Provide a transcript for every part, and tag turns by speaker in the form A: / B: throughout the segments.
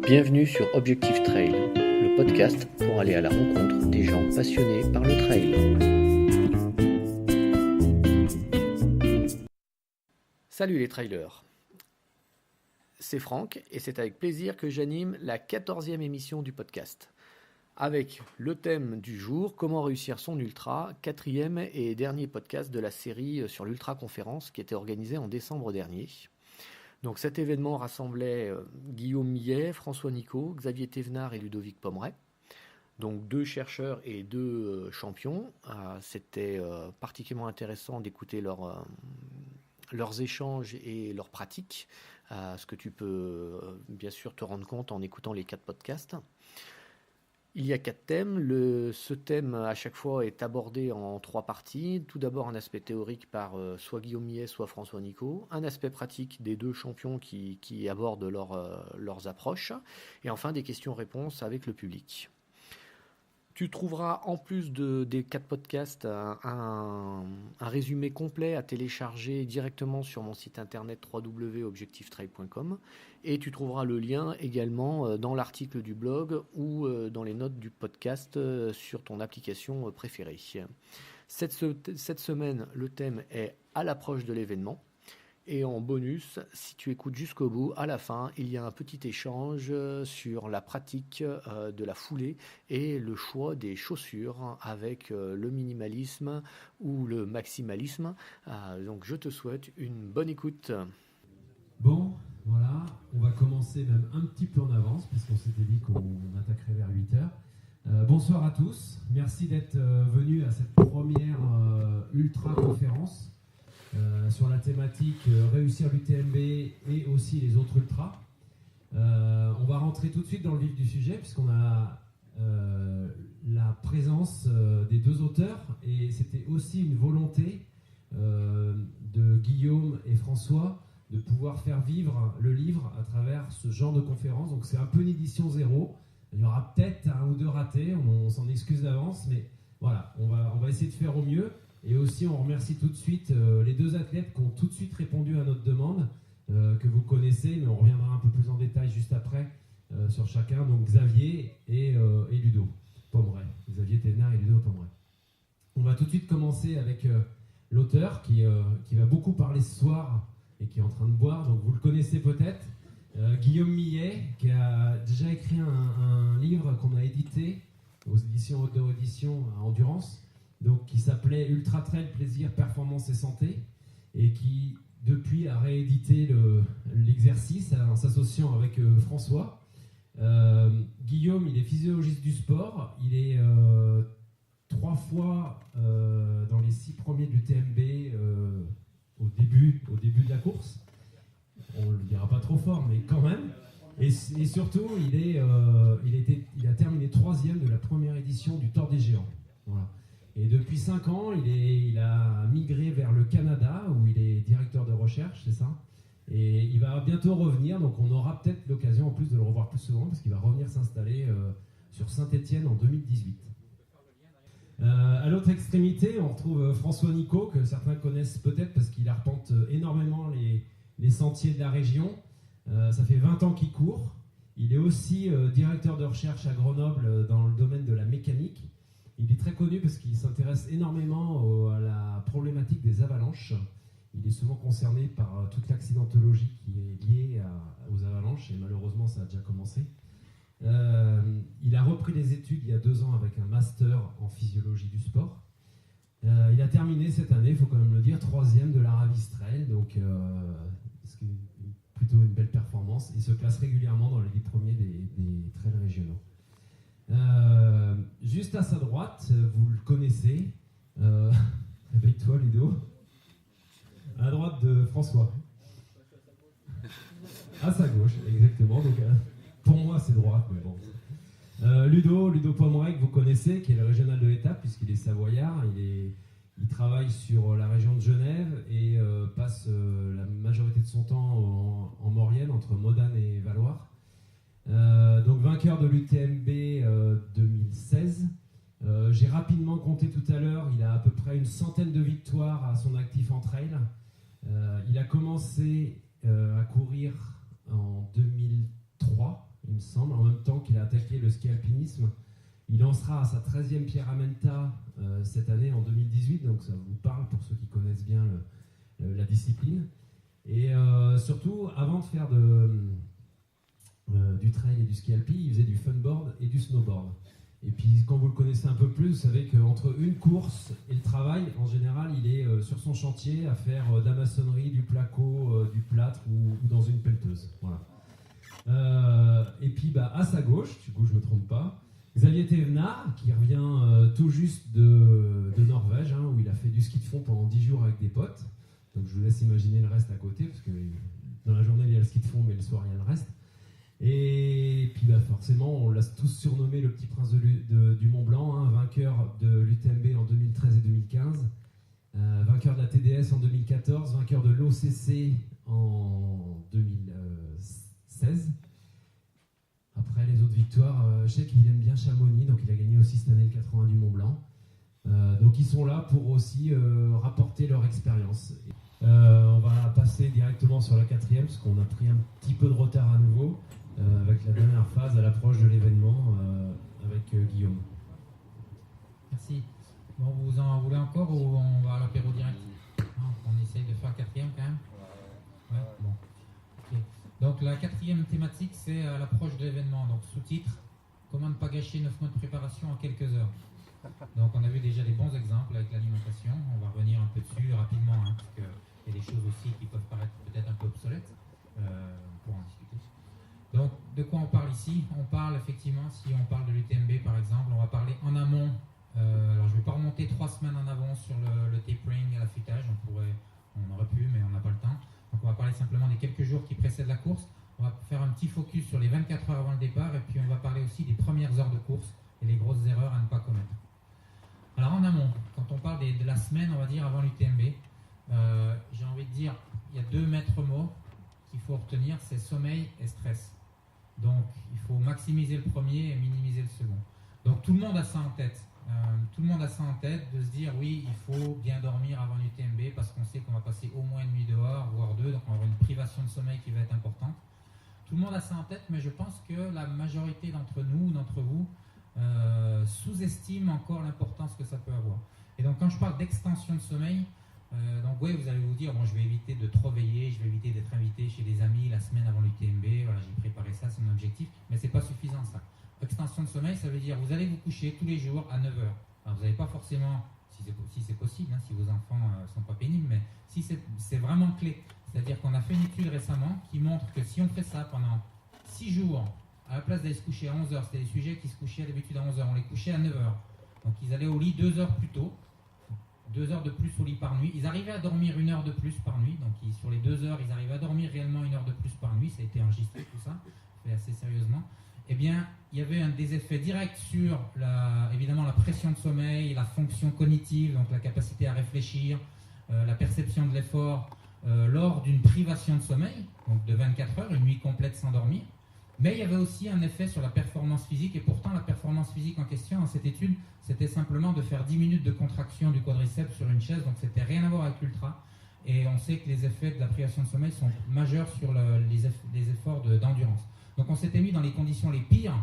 A: Bienvenue sur Objectif Trail, le podcast pour aller à la rencontre des gens passionnés par le trail. Salut les trailers, c'est Franck et c'est avec plaisir que j'anime la 14e émission du podcast. Avec le thème du jour, comment réussir son ultra, 4e et dernier podcast de la série sur l'Ultra Conférence qui était organisée en décembre dernier. Donc cet événement rassemblait Guillaume Millet, François Nicot, Xavier Thévenard et Ludovic Pommeret. Donc 2 chercheurs et 2 champions. C'était particulièrement intéressant d'écouter leurs échanges et leurs pratiques, ce que tu peux bien sûr te rendre compte en écoutant les 4 podcasts. Il y a 4 thèmes. Ce thème, à chaque fois, est abordé en 3 parties. Tout d'abord, un aspect théorique par soit Guillaume Millet, soit François Nicot. Un aspect pratique des 2 champions qui abordent leurs approches. Et enfin, des questions-réponses avec le public. Tu trouveras, en plus des 4 podcasts, un résumé complet à télécharger directement sur mon site internet www.objectiftrail.com et tu trouveras le lien également dans l'article du blog ou dans les notes du podcast sur ton application préférée. Cette semaine, le thème est « À l'approche de l'événement ». Et en bonus, si tu écoutes jusqu'au bout, à la fin, il y a un petit échange sur la pratique de la foulée et le choix des chaussures avec le minimalisme ou le maximalisme. Donc je te souhaite une bonne écoute.
B: Bon, voilà, on va commencer même un petit peu en avance parce qu'on s'était dit qu'on attaquerait vers 8h. Bonsoir à tous, merci d'être venus à cette première ultra conférence. Sur la thématique réussir l'UTMB et aussi les autres ultras. On va rentrer tout de suite dans le vif du sujet puisqu'on a la présence des 2 auteurs et c'était aussi une volonté de Guillaume et François de pouvoir faire vivre le livre à travers ce genre de conférence. Donc c'est un peu une édition 0. Il y aura peut-être 1 ou 2 ratés, on s'en excuse d'avance, mais voilà, on va essayer de faire au mieux. Et aussi, on remercie tout de suite les 2 athlètes qui ont tout de suite répondu à notre demande, que vous connaissez, mais on reviendra un peu plus en détail juste après sur chacun. Donc Xavier et Ludo Pommeret. Xavier Thévenard et Ludo Pommeret. On va tout de suite commencer avec l'auteur qui va beaucoup parler ce soir et qui est en train de boire, donc vous le connaissez peut-être. Guillaume Millet, qui a déjà écrit un livre qu'on a édité aux éditions Outdoor Édition à Endurance. Donc, qui s'appelait Ultra Trail, Plaisir, Performance et Santé, et qui, depuis, a réédité l'exercice en s'associant avec François. Guillaume, il est physiologiste du sport, il est 3 fois dans les 6 premiers du TMB au début de la course. On ne le dira pas trop fort, mais quand même. Et surtout, il a terminé 3e de la première édition du Tour des Géants. Voilà. Et depuis 5 ans, il a migré vers le Canada, où il est directeur de recherche, c'est ça. Et il va bientôt revenir, donc on aura peut-être l'occasion en plus de le revoir plus souvent, parce qu'il va revenir s'installer sur Saint-Étienne en 2018. À l'autre extrémité, on retrouve François Nicot, que certains connaissent peut-être, parce qu'il arpente énormément les sentiers de la région. Ça fait 20 ans qu'il court. Il est aussi directeur de recherche à Grenoble dans le domaine de la mécanique. Il est très connu parce qu'il s'intéresse énormément à la problématique des avalanches. Il est souvent concerné par toute l'accidentologie qui est liée aux avalanches et malheureusement ça a déjà commencé. Il a repris des études il y a 2 ans avec un master en physiologie du sport. Il a terminé cette année, il faut quand même le dire, 3e de l'Aravis Trail, donc c'est plutôt une belle performance. Il se classe régulièrement dans les 10 premiers des trails régionaux. Juste à sa droite, vous le connaissez, avec toi Ludo, à droite de François, à sa gauche, exactement, donc pour moi c'est droite, mais bon. Ludo Pommeret, que vous connaissez, qui est le régional de l'étape, puisqu'il est savoyard, il travaille sur la région de Genève et passe la majorité de son temps en Maurienne, entre Modane et Valloire. Donc vainqueur de l'UTMB 2016. J'ai rapidement compté tout à l'heure, il a à peu près une centaine de victoires à son actif en trail. Il a commencé à courir en 2003, il il me semble, en même temps qu'il a attaqué le ski alpinisme. Il lancera sa 13e pierre à Menta cette année, en 2018, donc ça vous parle pour ceux qui connaissent bien la discipline. Et surtout, avant de faire du trail et du ski alpi, il faisait du funboard et du snowboard. Et puis quand vous le connaissez un peu plus, vous savez qu'entre une course et le travail, en général, il est sur son chantier à faire de la maçonnerie, du placo, du plâtre ou dans une pelleteuse. Voilà. Et puis à sa gauche, du coup je ne me trompe pas, Xavier Thévenard, qui revient tout juste de Norvège, où il a fait du ski de fond pendant 10 jours avec des potes. Donc je vous laisse imaginer le reste à côté, parce que dans la journée il y a le ski de fond, mais le soir il y a le reste. Et puis forcément, on l'a tous surnommé le petit prince du Mont Blanc, vainqueur de l'UTMB en 2013 et 2015, vainqueur de la TDS en 2014, vainqueur de l'OCC en 2016. Après les autres victoires, je sais qu'il aime bien Chamonix, donc il a gagné aussi cette année le 80 du Mont Blanc. Donc ils sont là pour aussi rapporter leur expérience. On va passer directement sur la 4e, parce qu'on a pris un petit peu de retard à nouveau, avec la dernière phase à l'approche de l'événement, avec Guillaume.
C: Merci. Bon, vous en voulez encore ou on va à l'apéro direct? On essaye de faire 4e quand même. Ouais, bon. Okay. Donc la 4e thématique, c'est à l'approche de l'événement. Donc sous-titre, comment ne pas gâcher 9 mois de préparation en quelques heures. Donc on a vu déjà des bons exemples avec l'alimentation. On va revenir un peu dessus rapidement, parce qu'il y a des choses aussi qui peuvent paraître peut-être un peu obsolètes. Pour en discuter. Donc, de quoi on parle ici? On parle effectivement, si on parle de l'UTMB par exemple, on va parler en amont. Alors, je ne vais pas remonter 3 semaines en avant sur le tapering et l'affûtage. On aurait pu, mais on n'a pas le temps. Donc, on va parler simplement des quelques jours qui précèdent la course. On va faire un petit focus sur les 24 heures avant le départ, et puis on va parler aussi des premières heures de course et les grosses erreurs à ne pas commettre. Alors, en amont, quand on parle de la semaine, on va dire avant l'UTMB, j'ai envie de dire, il y a 2 maîtres mots qu'il faut retenir, c'est sommeil et stress. Donc, il faut maximiser le premier et minimiser le second. Donc, tout le monde a ça en tête. Tout le monde a ça en tête, de se dire, oui, il faut bien dormir avant l'UTMB parce qu'on sait qu'on va passer au moins une nuit dehors, voire 2, donc on va avoir une privation de sommeil qui va être importante. Tout le monde a ça en tête, mais je pense que la majorité d'entre nous, d'entre vous, sous-estime encore l'importance que ça peut avoir. Et donc, quand je parle d'extension de sommeil, donc oui, vous allez vous dire, bon, je vais éviter de trop veiller, je vais éviter d'être invité chez des amis la semaine avant l'UTMB, voilà, j'ai préparé ça, c'est mon objectif, mais c'est pas suffisant ça. Extension de sommeil, ça veut dire vous allez vous coucher tous les jours à 9h. Alors vous n'avez pas forcément, si c'est possible, si vos enfants ne sont pas pénibles, mais si c'est vraiment clé. C'est-à-dire qu'on a fait une étude récemment qui montre que si on fait ça pendant 6 jours, à la place d'aller se coucher à 11h, c'était des sujets qui se couchaient d'habitude à 11h, on les couchait à 9h. Donc ils allaient au lit 2 heures plus tôt. 2 heures de plus au lit par nuit. Ils arrivaient à dormir 1 heure de plus par nuit. Donc sur les 2 heures, ils arrivaient à dormir réellement 1 heure de plus par nuit. Ça a été enregistré tout ça, fait assez sérieusement. Eh bien, il y avait des effets directs sur évidemment la pression de sommeil, la fonction cognitive, donc la capacité à réfléchir, la perception de l'effort lors d'une privation de sommeil, donc de 24 heures, une nuit complète sans dormir. Mais il y avait aussi un effet sur la performance physique, et pourtant la performance physique en question dans cette étude, c'était simplement de faire 10 minutes de contraction du quadriceps sur une chaise, donc c'était rien à voir avec l'ultra. Et on sait que les effets de la privation de sommeil sont majeurs sur les efforts d'endurance. Donc on s'était mis dans les conditions les pires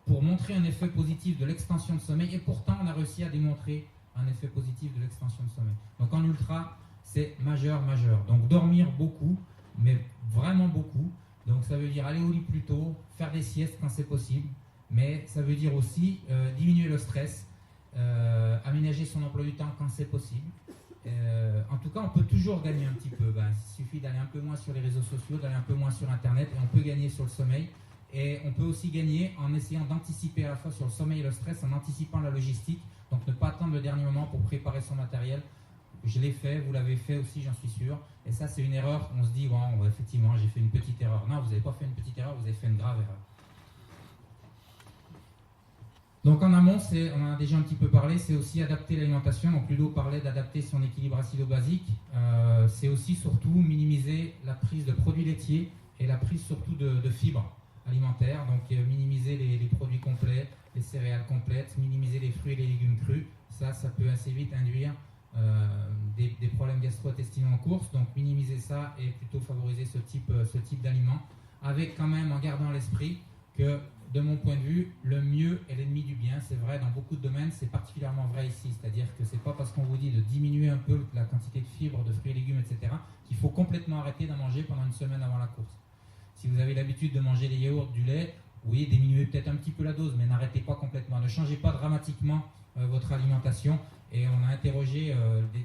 C: pour montrer un effet positif de l'extension de sommeil, et pourtant on a réussi à démontrer un effet positif de l'extension de sommeil. Donc en ultra, c'est majeur. Donc dormir beaucoup, mais vraiment beaucoup. Donc ça veut dire aller au lit plus tôt, faire des siestes quand c'est possible, mais ça veut dire aussi diminuer le stress, aménager son emploi du temps quand c'est possible. En tout cas, on peut toujours gagner un petit peu. Il suffit d'aller un peu moins sur les réseaux sociaux, d'aller un peu moins sur Internet, et on peut gagner sur le sommeil. Et on peut aussi gagner en essayant d'anticiper à la fois sur le sommeil et le stress, en anticipant la logistique. Donc ne pas attendre le dernier moment pour préparer son matériel. Je l'ai fait, vous l'avez fait aussi, j'en suis sûr. Et ça, c'est une erreur. On se dit, bon, effectivement, j'ai fait une petite erreur. Non, vous n'avez pas fait une petite erreur, vous avez fait une grave erreur. Donc en amont, on en a déjà un petit peu parlé, c'est aussi adapter l'alimentation. Donc Ludo parlait d'adapter son équilibre acido-basique. C'est aussi surtout minimiser la prise de produits laitiers et la prise surtout de fibres alimentaires. Donc minimiser les produits complets, les céréales complètes, minimiser les fruits et les légumes crus. Ça peut assez vite induire des problèmes gastro-intestinaux en course. Donc minimiser ça et plutôt favoriser ce type d'aliments, avec quand même en gardant à l'esprit que, de mon point de vue, le mieux est l'ennemi du bien. C'est vrai dans beaucoup de domaines, c'est particulièrement vrai ici. C'est-à-dire que c'est pas parce qu'on vous dit de diminuer un peu la quantité de fibres, de fruits et légumes, etc., qu'il faut complètement arrêter d'en manger pendant une semaine avant la course. Si vous avez l'habitude de manger des yaourts, du lait, oui, diminuez peut-être un petit peu la dose, mais n'arrêtez pas complètement. Ne changez pas dramatiquement votre alimentation. Et on a interrogé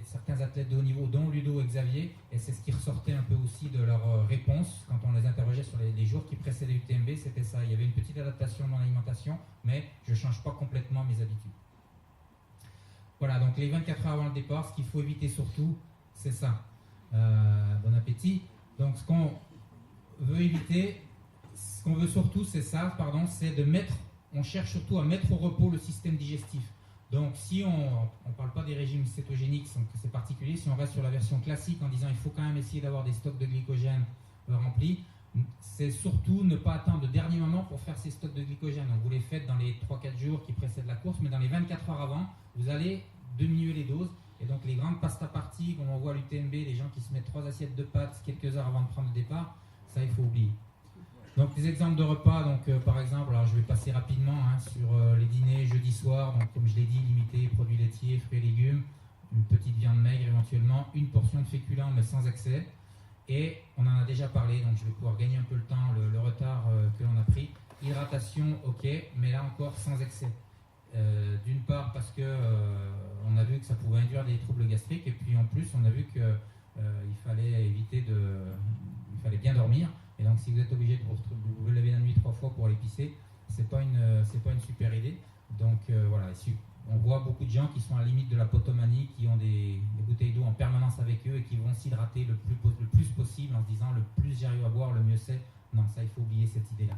C: certains athlètes de haut niveau, dont Ludo et Xavier, et c'est ce qui ressortait un peu aussi de leur réponse quand on les interrogeait sur les jours qui précédaient l'UTMB, c'était ça. Il y avait une petite adaptation dans l'alimentation, mais je ne change pas complètement mes habitudes. Voilà, donc les 24 heures avant le départ, ce qu'il faut éviter surtout, c'est ça. Bon appétit. Donc ce qu'on veut éviter, ce qu'on veut surtout, c'est ça, c'est de mettre, on cherche surtout à mettre au repos le système digestif. Donc si on ne parle pas des régimes cétogéniques, c'est particulier, si on reste sur la version classique en disant il faut quand même essayer d'avoir des stocks de glycogène remplis, c'est surtout ne pas attendre le dernier moment pour faire ces stocks de glycogène. Donc vous les faites dans les 3-4 jours qui précèdent la course, mais dans les 24 heures avant, vous allez diminuer les doses. Et donc les grandes pasta parties, comme on voit à l'UTMB, les gens qui se mettent 3 assiettes de pâtes quelques heures avant de prendre le départ, ça il faut oublier. Donc des exemples de repas, donc par exemple, alors je vais passer rapidement sur les dîners jeudi soir, donc comme je l'ai dit, limité produits laitiers, fruits et légumes, une petite viande maigre éventuellement, une portion de féculents mais sans excès. Et on en a déjà parlé, donc je vais pouvoir gagner un peu le temps, le retard que l'on a pris. Hydratation, ok, mais là encore sans excès. D'une part parce que on a vu que ça pouvait induire des troubles gastriques, et puis en plus on a vu qu'il fallait éviter il fallait bien dormir. Et donc si vous êtes obligé de vous lever la nuit 3 fois pour aller pisser, c'est pas une super idée. Donc voilà, on voit beaucoup de gens qui sont à la limite de la potomanie, qui ont des bouteilles d'eau en permanence avec eux et qui vont s'hydrater le plus possible en se disant le plus j'arrive à boire, le mieux c'est. Non, ça il faut oublier cette idée-là.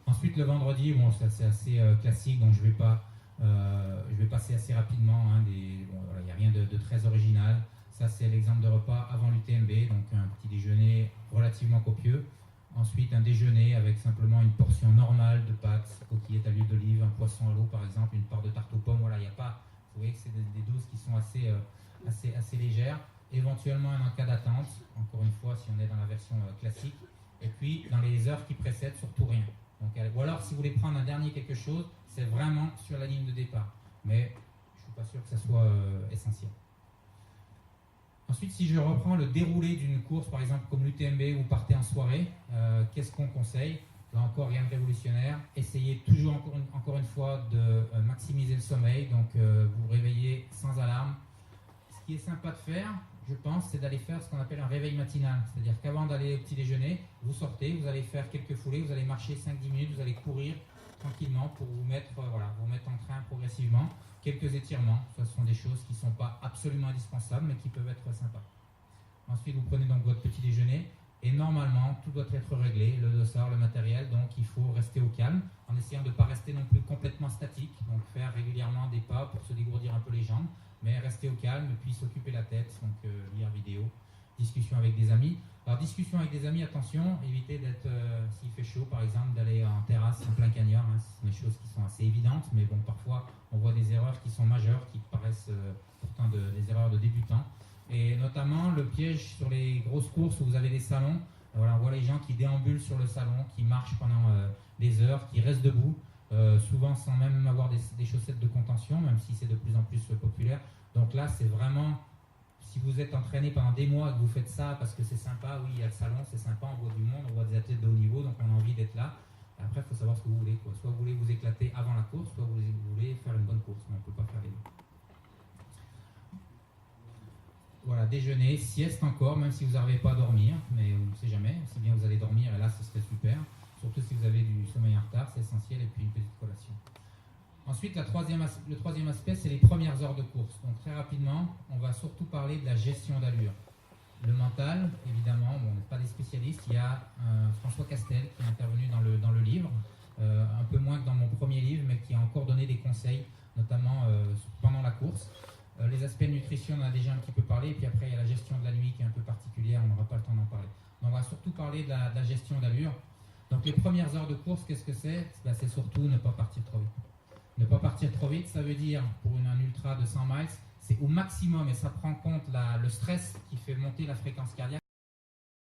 C: Ensuite le vendredi, bon ça c'est assez classique, donc je vais passer assez rapidement. Il n'y a rien de très original. Ça, c'est l'exemple de repas avant l'UTMB, donc un petit déjeuner relativement copieux. Ensuite, un déjeuner avec simplement une portion normale de pâtes, coquillettes à l'huile d'olive, un poisson à l'eau par exemple, une part de tarte aux pommes. Voilà, il n'y a pas. Vous voyez que c'est des doses qui sont assez légères. Éventuellement, un cas d'attente, encore une fois, si on est dans la version classique. Et puis, dans les heures qui précèdent, surtout rien. Donc, ou alors, si vous voulez prendre un dernier quelque chose, c'est vraiment sur la ligne de départ. Mais je ne suis pas sûr que ça soit essentiel. Ensuite, si je reprends le déroulé d'une course, par exemple comme l'UTMB, vous partez en soirée, qu'est-ce qu'on conseille? Là encore, rien de révolutionnaire. Essayez toujours, encore une fois, de maximiser le sommeil. Donc, vous réveillez sans alarme. Ce qui est sympa de faire, je pense, c'est d'aller faire ce qu'on appelle un réveil matinal. C'est-à-dire qu'avant d'aller au petit déjeuner, vous sortez, vous allez faire quelques foulées, vous allez marcher 5-10 minutes, vous allez courir tranquillement pour vous mettre en train progressivement. Quelques étirements, ce sont des choses qui ne sont pas absolument indispensables, mais qui peuvent être sympas. Ensuite, vous prenez donc votre petit déjeuner, et normalement, tout doit être réglé, le dossard, le matériel, donc il faut rester au calme, en essayant de ne pas rester non plus complètement statique, donc faire régulièrement des pas pour se dégourdir un peu les jambes, mais rester au calme, puis s'occuper la tête, donc lire vidéo, discussion avec des amis. Alors discussion avec des amis, attention, évitez d'être, s'il fait chaud par exemple, d'aller en terrasse en plein cagnard, ce sont des choses qui sont assez évidentes, mais bon, parfois on voit des erreurs qui sont majeures, qui paraissent pourtant des erreurs de débutants. Et notamment le piège sur les grosses courses où vous avez des salons, on voit les gens qui déambulent sur le salon, qui marchent pendant des heures, qui restent debout, souvent sans même avoir des chaussettes de contention, même si c'est de plus en plus populaire. Donc là, c'est vraiment... Si vous êtes entraîné pendant des mois et que vous faites ça parce que c'est sympa, oui, il y a le salon, c'est sympa, on voit du monde, on voit des athlètes de haut niveau, donc on a envie d'être là. Après, il faut savoir ce que vous voulez. Soit vous voulez vous éclater avant la course, soit vous voulez faire une bonne course, mais on ne peut pas faire les deux. Voilà, déjeuner, sieste encore, même si vous n'arrivez pas à dormir, mais on ne sait jamais, si bien vous allez dormir, et là, ce serait super. Surtout si vous avez du sommeil en retard, c'est essentiel, et puis une petite collation. Ensuite, le troisième aspect, c'est les premières heures de course. Donc très rapidement, on va surtout parler de la gestion d'allure. Le mental, évidemment, on n'est pas des spécialistes. Il y a François Castel qui est intervenu dans le livre, un peu moins que dans mon premier livre, mais qui a encore donné des conseils, notamment pendant la course. Les aspects de nutrition, on en a déjà un petit peu parlé, et puis après, il y a la gestion de la nuit qui est un peu particulière, on n'aura pas le temps d'en parler. Donc, on va surtout parler de la gestion d'allure. Donc les premières heures de course, qu'est-ce que c'est? C'est surtout ne pas partir trop vite. Ne pas partir trop vite, ça veut dire, pour un ultra de 100 miles, c'est au maximum, et ça prend en compte le stress qui fait monter la fréquence cardiaque.